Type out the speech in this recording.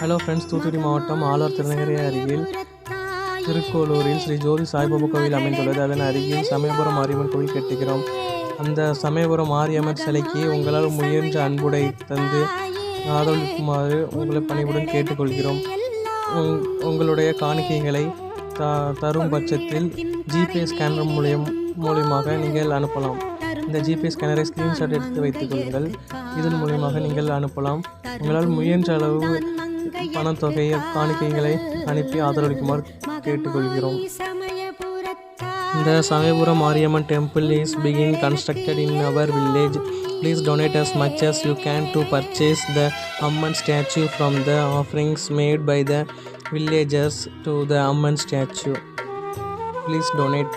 Hello friends, Thoothukudi மாவட்டம் ஆழ்வார் திருநகரி அருகில் திருக்கோளூரில் ஸ்ரீ ஜோதி சாய்பாபா கோவில் அமைந்துள்ளது. அதன் அருகில் சமயபுரம் மாரியம்மன் கோவில் கட்டுகிறோம். அந்த சமயபுரம் மாரியம்மன் சிலைக்கு உங்களால் முயன்ற அன்புடை தந்து ஆதரவளிக்குமாறு உங்களை பணிவுடன் கேட்டுக்கொள்கிறோம். உங்களுடைய காணிக்கைகளை தரும் பட்சத்தில் ஜிபே ஸ்கேனர் மூலியமாக நீங்கள் அனுப்பலாம். இந்த ஜிபே ஸ்கேனரை ஸ்க்ரீன்ஷாட் எடுத்து வைத்துக் கொள்ளுங்கள். இதன் மூலியமாக நீங்கள் அனுப்பலாம். உங்களால் முயன்ற அளவு பணத்தொகையை காணிக்கைகளை அனுப்பி ஆதரவளிக்குமாறு கேட்டுக்கொள்கிறோம். The Samebura Mariamman temple is being constructed in our village. Please donate as much as you can to purchase the Amman statue from the offerings made by the villagers to the Amman statue. Please donate.